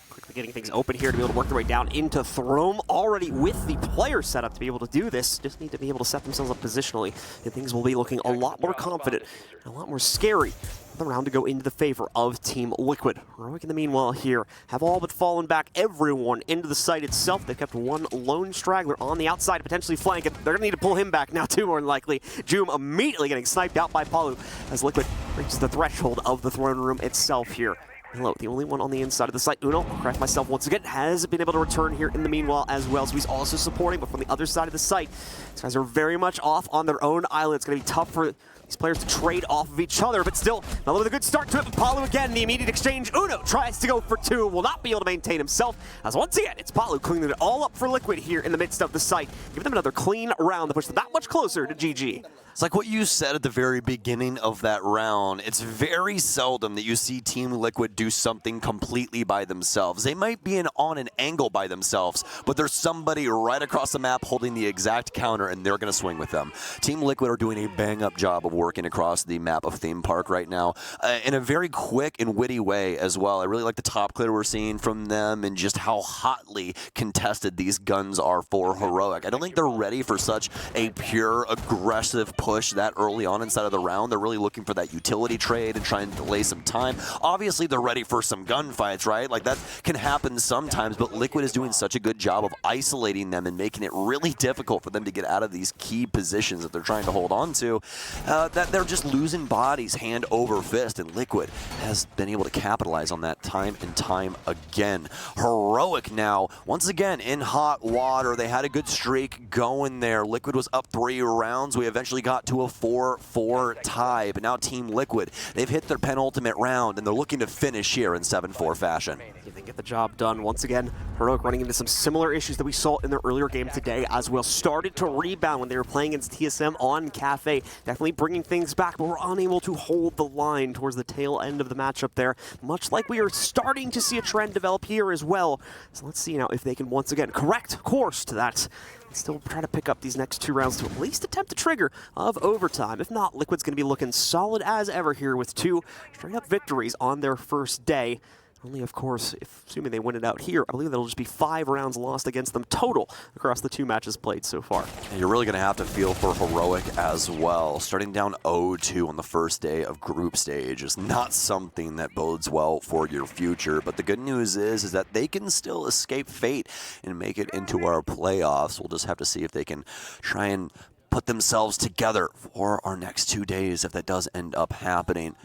Quickly getting things open here to be able to work their way down into Throme, already with the player set up to be able to do this. Just need to be able to set themselves up positionally, and things will be looking a lot more confident and a lot more scary. The round to go into the favor of Team Liquid. Heroic, in the meanwhile, here have all but fallen back everyone into the site itself. They've kept one lone straggler on the outside, potentially flanking. They're going to need to pull him back now, too, more than likely. Joom immediately getting sniped out by Palu as Liquid reaches the threshold of the throne room itself here. Hello, the only one on the inside of the site. Uno, I'll correct myself once again, has been able to return here in the meanwhile as well. So he's also supporting, but from the other side of the site, these guys are very much off on their own island. It's going to be tough for these players to trade off of each other, but still, not with a good start to it. But Palu again, the immediate exchange. Uno tries to go for 2, will not be able to maintain himself, as once again, it's Palu cleaning it all up for Liquid here in the midst of the site. Give them another clean round to push them that much closer to GG. It's like what you said at the very beginning of that round. It's very seldom that you see Team Liquid do something completely by themselves. They might be on an angle by themselves, but there's somebody right across the map holding the exact counter, and they're going to swing with them. Team Liquid are doing a bang-up job of working across the map of Theme Park right now in a very quick and witty way as well. I really like the top clear we're seeing from them and just how hotly contested these guns are for Heroic. I don't think they're ready for such a pure, aggressive push that early on inside of the round. They're really looking for that utility trade and trying to delay some time. Obviously, they're ready for some gunfights, right? Like, that can happen sometimes, but Liquid is doing such a good job of isolating them and making it really difficult for them to get out of these key positions that they're trying to hold on to, that they're just losing bodies hand over fist, and Liquid has been able to capitalize on that time and time again. Heroic now, once again, in hot water. They had a good streak going there. Liquid was up 3 rounds. We eventually got to a 4-4 tie, but now Team Liquid, they've hit their penultimate round, and they're looking to finish here in 7-4 fashion. They get the job done. Once again, Heroic running into some similar issues that we saw in their earlier game today as well. Started to rebound when they were playing against TSM on Cafe. Definitely bringing things back, but were unable to hold the line towards the tail end of the matchup there, much like we are starting to see a trend develop here as well. So let's see now if they can once again correct course to that. Still try to pick up these next 2 rounds to at least attempt the trigger of overtime. If not, Liquid's going to be looking solid as ever here with 2 straight-up victories on their first day. Only, of course, assuming they win it out here, I believe that'll just be 5 rounds lost against them total across the 2 matches played so far. And you're really going to have to feel for Heroic as well. Starting down 0-2 on the first day of group stage is not something that bodes well for your future. But the good news is that they can still escape fate and make it into our playoffs. We'll just have to see if they can try and put themselves together for our next 2 days if that does end up happening.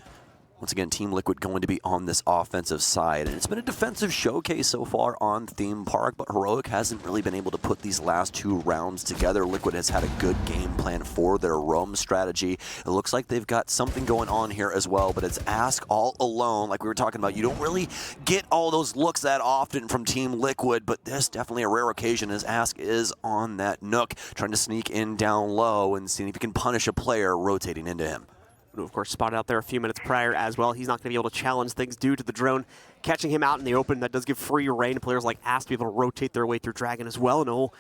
Once again, Team Liquid going to be on this offensive side, and it's been a defensive showcase so far on Theme Park, but Heroic hasn't really been able to put these last 2 rounds together. Liquid has had a good game plan for their roam strategy. It looks like they've got something going on here as well, but it's Ask all alone, like we were talking about. You don't really get all those looks that often from Team Liquid, but this definitely a rare occasion as Ask is on that nook, trying to sneak in down low and seeing if he can punish a player rotating into him. Of course, spotted out there a few minutes prior as well. He's not going to be able to challenge things due to the drone catching him out in the open. That does give free reign to players like Ask to be able to rotate their way through Dragon as well. No,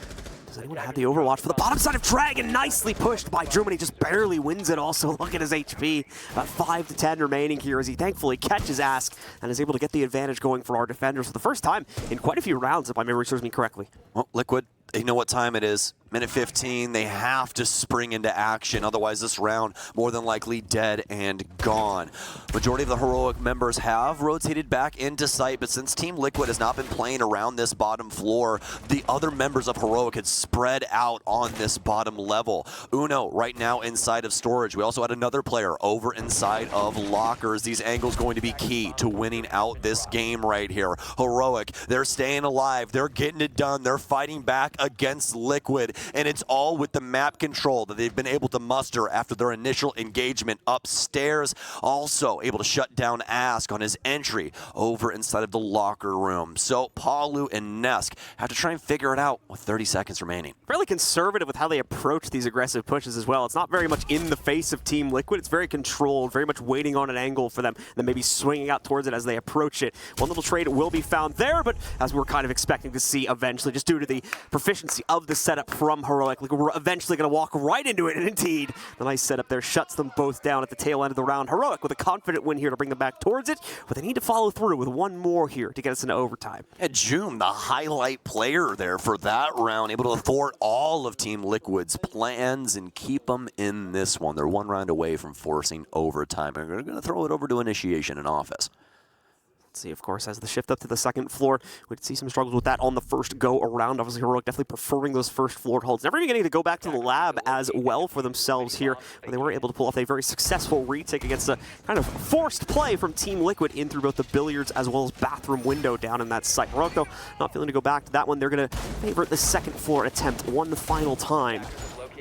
does anyone have the overwatch for the bottom side of Dragon? Nicely pushed by Drew, and he just barely wins it also. Look at his HP. About 5 to 10 remaining here as he thankfully catches Ask and is able to get the advantage going for our defenders for the first time in quite a few rounds, if my memory serves me correctly. Well, Liquid, they know what time it is. Minute 15, they have to spring into action, otherwise this round more than likely dead and gone. Majority of the Heroic members have rotated back into site, but since Team Liquid has not been playing around this bottom floor, the other members of Heroic had spread out on this bottom level. Uno right now inside of storage. We also had another player over inside of lockers. These angles going to be key to winning out this game right here. Heroic, they're staying alive, they're getting it done, they're fighting back against Liquid. And it's all with the map control that they've been able to muster after their initial engagement upstairs. Also able to shut down Ask on his entry over inside of the locker room. So Palu and Nesk have to try and figure it out with 30 seconds remaining. Fairly conservative with how they approach these aggressive pushes as well. It's not very much in the face of Team Liquid. It's very controlled, very much waiting on an angle for them, then maybe swinging out towards it as they approach it. One little trade will be found there, but as we're kind of expecting to see eventually, just due to the proficiency of the setup from Heroic, we're eventually going to walk right into it, and indeed, the nice setup there shuts them both down at the tail end of the round. Heroic with a confident win here to bring them back towards it, but they need to follow through with one more here to get us into overtime. And Joom, the highlight player there for that round, able to thwart all of Team Liquid's plans and keep them in this one. They're one round away from forcing overtime. And they're going to throw it over to Initiation in office. See, of course, as the shift up to the second floor, we'd see some struggles with that on the first go around. Obviously, Heroic definitely preferring those first floor holds. Never even getting to go back to the lab as well for themselves here, where they were able to pull off a very successful retake against a kind of forced play from Team Liquid in through both the billiards as well as bathroom window down in that site. Heroic, though, not feeling to go back to that one. They're going to favor the second floor attempt one final time.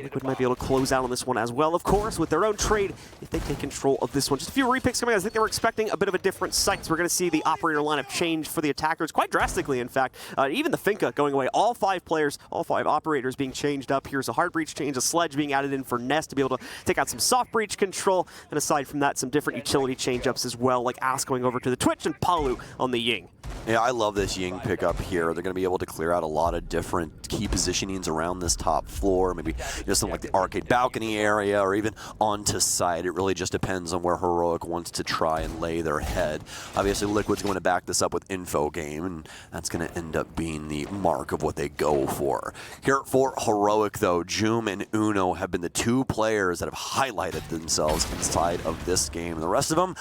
Liquid might be able to close out on this one as well, of course, with their own trade if they take control of this one. Just a few repicks coming out. I think they were expecting a bit of a different site, so we're going to see the operator lineup change for the attackers quite drastically, in fact. Even the Finca going away. All 5 players, all 5 operators being changed up. Here's a hard breach change, a sledge being added in for Nest to be able to take out some soft breach control, and aside from that, some different utility change-ups as well, like Ask going over to the Twitch and Palu on the Ying. Yeah, I love this Ying pickup here. They're going to be able to clear out a lot of different key positionings around this top floor. Maybe something like the arcade balcony area or even onto site. It really just depends on where Heroic wants to try and lay their head. Obviously, Liquid's going to back this up with info game, and that's going to end up being the mark of what they go for. Here for Heroic, though, Joom and Uno have been the 2 players that have highlighted themselves inside of this game. The rest of them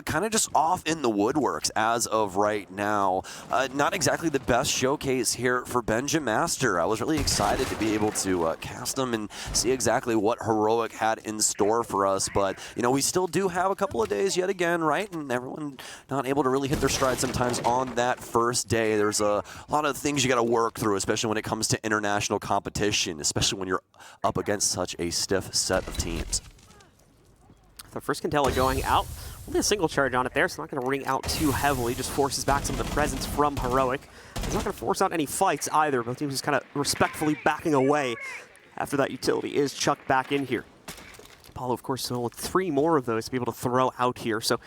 kind of just off in the woodworks as of right now. Not exactly the best showcase here for Benjamaster. I was really excited to be able to cast them and see exactly what Heroic had in store for us, but you know, we still do have a couple of days yet again, right? And everyone not able to really hit their stride sometimes on that first day. There's a lot of things you got to work through, especially when it comes to international competition, especially when you're up against such a stiff set of teams. The first Candela going out. Only a single charge on it there, so not going to ring out too heavily. Just forces back some of the presence from Heroic. It's not going to force out any fights either. Both teams just kind of respectfully backing away after that utility is chucked back in here. Apollo, of course, still with 3 more of those to be able to throw out here. So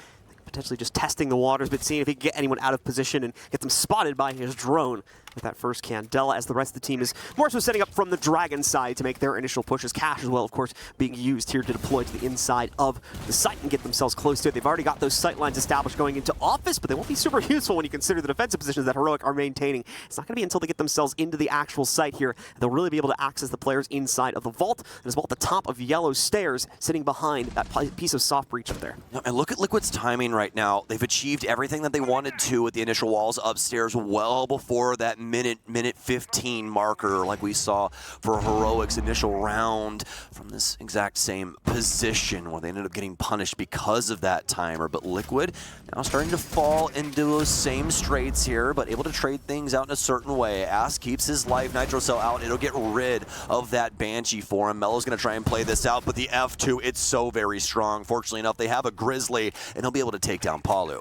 potentially just testing the waters, but seeing if he can get anyone out of position and get them spotted by his drone with that first Candela, as the rest of the team is more so setting up from the Dragon side to make their initial pushes. Cash as well, of course, being used here to deploy to the inside of the site and get themselves close to it. They've already got those sight lines established going into office, but they won't be super useful when you consider the defensive positions that Heroic are maintaining. It's not going to be until they get themselves into the actual site here they'll really be able to access the players inside of the vault, and as well at the top of yellow stairs, sitting behind that piece of soft breach up there. And look at Liquid's timing right now. They've achieved everything that they wanted to with the initial walls upstairs well before that minute 15 marker like we saw for Heroic's initial round from this exact same position where they ended up getting punished because of that timer. But Liquid now starting to fall into those same straits here, but able to trade things out in a certain way. Ask keeps his life Nitro Cell out. It'll get rid of that Banshee for him. Melo's going to try and play this out, but the F2, it's so very strong. Fortunately enough, they have a Grizzly, and he'll be able to take down Palu.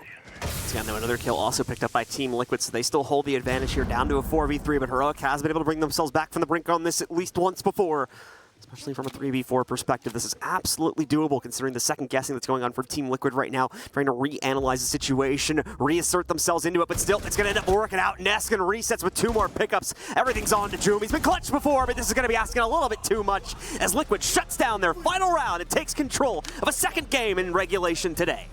Yeah, no, another kill also picked up by Team Liquid, so they still hold the advantage here down to a 4v3, but Heroic has been able to bring themselves back from the brink on this at least once before. Especially from a 3v4 perspective, this is absolutely doable considering the second guessing that's going on for Team Liquid right now, trying to reanalyze the situation, reassert themselves into it, but still, it's going to end up working out. Nesk and resets with 2 more pickups. Everything's on to Joom. He's been clutched before, but this is going to be asking a little bit too much as Liquid shuts down their final round and takes control of a second game in regulation today.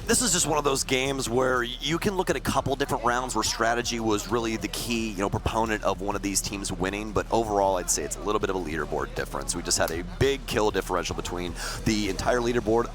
This is just one of those games where you can look at a couple different rounds where strategy was really the key, proponent of one of these teams winning, but overall I'd say it's a little bit of a leaderboard difference. We just had a big kill differential between the entire leaderboard